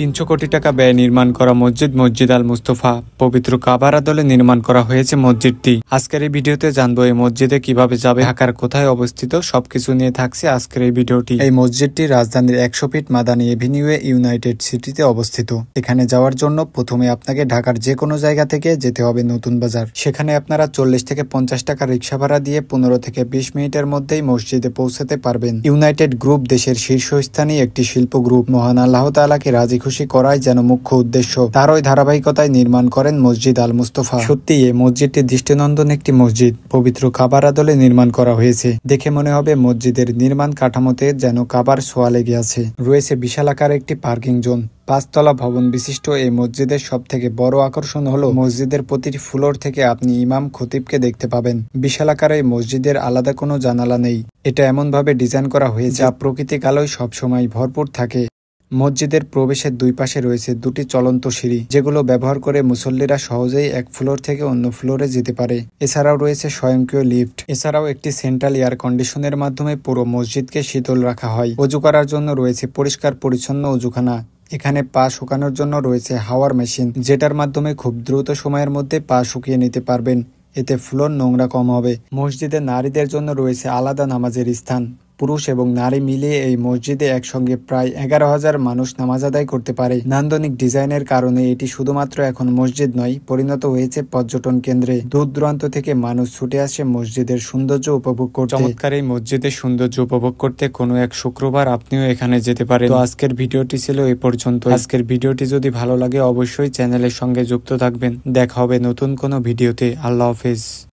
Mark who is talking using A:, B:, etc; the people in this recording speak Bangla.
A: 300 কোটি টাকা ব্যয়ে নির্মাণ করা মসজিদ আল মুস্তফা পবিত্র কাবার আদলে নির্মাণ করা হয়েছে মসজিদটি। আজকের এই ভিডিওতে জানবো এই মসজিদে কিভাবে যাবে, ঢাকার কোথায় অবস্থিত, সবকিছু নিয়ে থাকছে আজকের এই ভিডিওটি। এই মসজিদটি রাজধানীর 100 ফিট মাদানী এভিনিউয়ে ইউনাইটেড সিটিতে অবস্থিত। এখানে যাওয়ার জন্য প্রথমে আপনাকে ঢাকার যে কোনো জায়গা থেকে যেতে হবে নতুন বাজার। সেখানে আপনারা 40 থেকে 50 টাকা রিক্সা ভাড়া দিয়ে 15 থেকে 20 মিনিটের মধ্যেই মসজিদে পৌঁছাতে পারবেন। ইউনাইটেড গ্রুপ দেশের শীর্ষস্থানীয় একটি শিল্প গ্রুপ। মহান আল্লাহ তাআলাকে রাজি খুশি করাই যেন মুখ্য উদ্দেশ্য। তারই ধারাবাহিকতায় নির্মাণ করেন মসজিদ আল মুস্তফা। সত্যি এই মসজিদটি দৃষ্টিনন্দন একটি মসজিদ। পবিত্র কাবার আদলে নির্মাণ করা হয়েছে। দেখে মনে হবে মসজিদের নির্মাণ কাঠামোতে যেন কাবার ছোঁয়া লেগে আছে। রয়েছে বিশাল আকার একটি পার্কিং জোন। 5 তলা ভবন বিশিষ্ট এই মসজিদের সব থেকে বড় আকর্ষণ হলো মসজিদের প্রতিটি ফ্লোর থেকে আপনি ইমাম খতিবকে দেখতে পাবেন। বিশাল আকারে এই মসজিদের আলাদা কোনো জানালা নেই। এটা এমনভাবে ডিজাইন করা হয়েছে যা প্রাকৃতিক আলোয় সবসময় ভরপুর থাকে। মসজিদের প্রবেশের দুই পাশে রয়েছে দুটি চলন্ত সিঁড়ি, যেগুলো ব্যবহার করে মুসল্লিরা সহজেই এক ফ্লোর থেকে অন্য ফ্লোরে যেতে পারে। এছাড়াও রয়েছে স্বয়ংক্রিয় লিফট। এছাড়াও একটি সেন্ট্রাল এয়ার কন্ডিশনের মাধ্যমে পুরো মসজিদকে শীতল রাখা হয়। অজু করার জন্য রয়েছে পরিষ্কার পরিচ্ছন্ন অজুখানা। এখানে পা শুকানোর জন্য রয়েছে হাওয়ার মেশিন, যেটার মাধ্যমে খুব দ্রুত সময়ের মধ্যে পা শুকিয়ে নিতে পারবেন। এতে ফ্লোর নোংরা কম হবে। মসজিদে নারীদের জন্য রয়েছে আলাদা নামাজের স্থান। পুরুষ এবং নারী মিলিয়ে এই মসজিদে একসঙ্গে প্রায় 11,000 মানুষ নামাজ আদায় করতে পারে। নান্দনিক ডিজাইনের কারণে এটি শুধুমাত্র এখন মসজিদ নয়, পরিণত হয়েছে পর্যটন কেন্দ্রে। দূর দূরান্ত থেকে মানুষ ছুটে আসে মসজিদের সৌন্দর্য উপভোগ করতে। চমৎকার এই মসজিদের সৌন্দর্য উপভোগ করতে কোনো এক শুক্রবার আপনিও এখানে যেতে পারেন। তো আজকের ভিডিওটি ছিল এই পর্যন্ত। আজকের ভিডিওটি যদি ভালো লাগে অবশ্যই চ্যানেলের সঙ্গে যুক্ত থাকবেন। দেখা হবে নতুন কোনো ভিডিওতে। আল্লাহ হাফেজ।